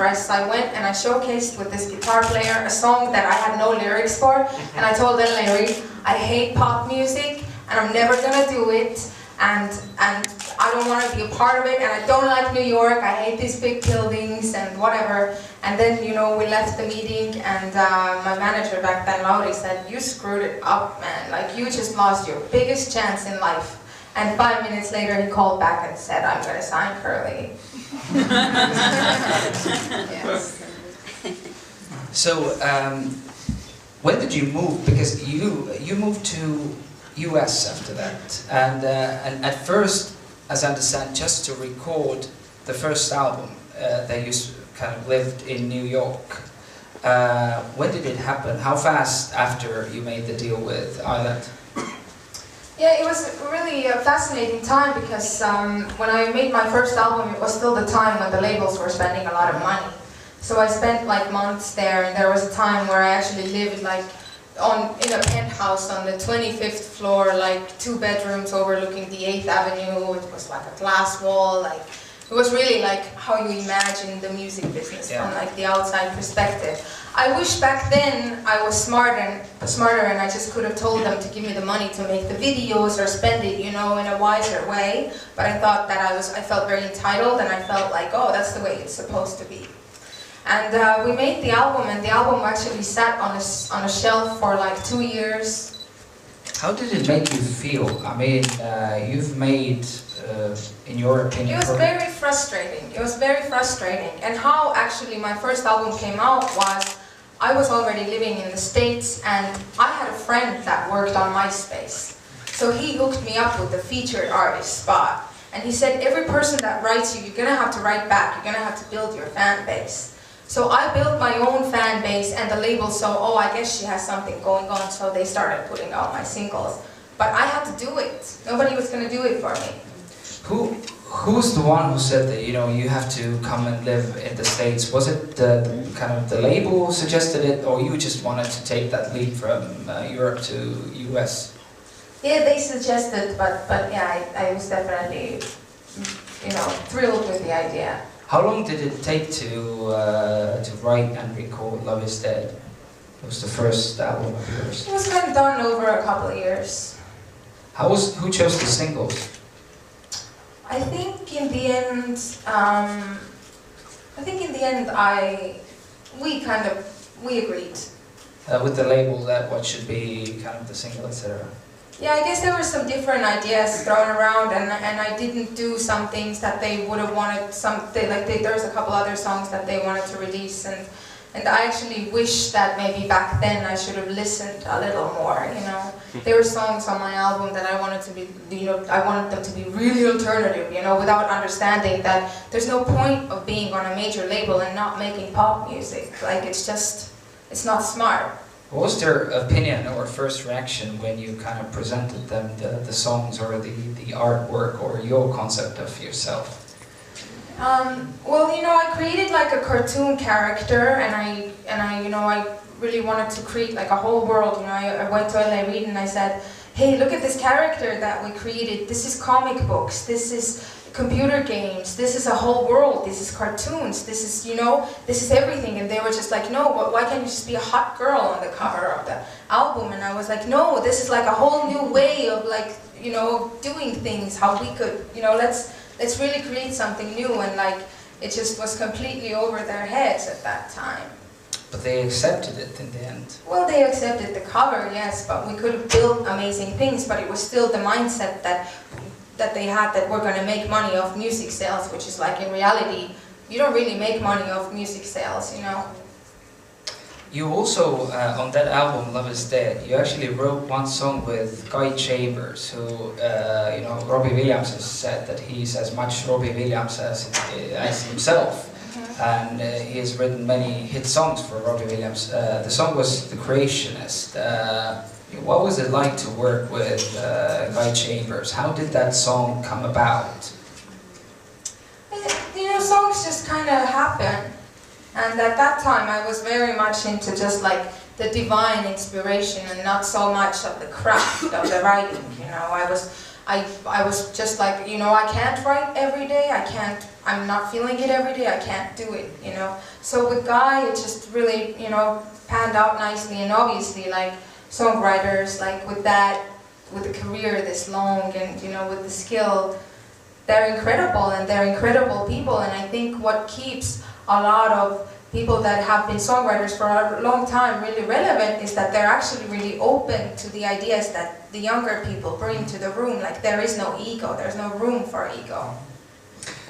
dress, I went and I showcased with this guitar player a song that I had no lyrics for, and I told Larry, I hate pop music, and I'm never gonna do it, and I don't want to be a part of it, and I don't like New York, I hate these big buildings and whatever. And then, you know, we left the meeting, and my manager back then, Lauri, said, you screwed it up, man, like you just lost your biggest chance in life. And 5 minutes later he called back and said, I'm gonna sign Kerli. Yes. So, when did you move? Because you moved to US after that, and at first, as I understand, just to record the first album, that you kind of lived in New York. When did it happen? How fast after you made the deal with Island? Yeah, it was really a fascinating time because when I made my first album, it was still the time when the labels were spending a lot of money. So I spent like months there, and there was a time where I actually lived like in a penthouse on the 25th floor, like 2 bedrooms overlooking the 8th Avenue. It was like a glass wall, like it was really like how you imagine the music business from like the outside perspective. I wish back then I was smarter and I just could have told them to give me the money to make the videos or spend it, you know, in a wiser way. But I thought that I felt very entitled, and I felt like, oh, that's the way it's supposed to be. And we made the album, and the album actually sat on a shelf for like 2 years. How did it make you feel? I mean, you've made, in your opinion... It was very frustrating. It was very frustrating. And how actually my first album came out was, I was already living in the States, and I had a friend that worked on MySpace. So he hooked me up with the featured artist spot. And he said, every person that writes you, you're gonna have to write back. You're gonna have to build your fan base. So I built my own fan base, and the label saw, oh, I guess she has something going on, so they started putting out my singles. But I had to do it. Nobody was going to do it for me. Who's the one who said that, you know, you have to come and live in the States? Was it the kind of the label who suggested it, or you just wanted to take that leap from Europe to US? Yeah, they suggested, but yeah, I was definitely, you know, thrilled with the idea. How long did it take to write and record Love Is Dead? It was the first album of yours. It was kind of done over a couple of years. Who chose the singles? I think in the end, we agreed. With the label that what should be kind of the single, etc. Yeah, I guess there were some different ideas thrown around, and I didn't do some things that they would have wanted. There's a couple other songs that they wanted to release, and I actually wish that maybe back then I should have listened a little more. You know, there were songs on my album that I wanted to be, you know, I wanted them to be really alternative. You know, without understanding that there's no point of being on a major label and not making pop music. Like it's not smart. What was their opinion or first reaction when you kind of presented them the songs or the artwork or your concept of yourself? Well, you know, I created like a cartoon character, and I really wanted to create like a whole world. You know, I went to LA Reid and I said, hey, look at this character that we created. This is comic books. This is computer games, this is a whole world, this is cartoons, this is, you know, this is everything. And they were just like, no, but why can't you just be a hot girl on the cover of the album? And I was like, no, this is like a whole new way of like, you know, doing things, how we could, you know, let's really create something new. And like, it just was completely over their heads at that time. But they accepted it in the end. Well, they accepted the cover, yes, but we could have built amazing things, but it was still the mindset that they had, that we're going to make money off music sales, which is like, in reality, you don't really make money off music sales, you know. You also, on that album, Love Is Dead, you actually wrote one song with Guy Chambers, who, you know, Robbie Williams has said that he's as much Robbie Williams as himself. And he has written many hit songs for Robbie Williams. The song was The Creationist. What was it like to work with Guy Chambers? How did that song come about? You know, songs just kind of happen. And at that time I was very much into just like the divine inspiration and not so much of the craft of the writing. You know, I was just like, you know, I can't write every day, I can't I'm not feeling it every day, I can't do it, you know. So with Guy, it just really, you know, panned out nicely, and obviously like songwriters, like with the career this long and, you know, with the skill, they're incredible and they're incredible people. And I think what keeps a lot of people that have been songwriters for a long time really relevant is that they're actually really open to the ideas that the younger people bring to the room. Like there is no ego, there's no room for ego.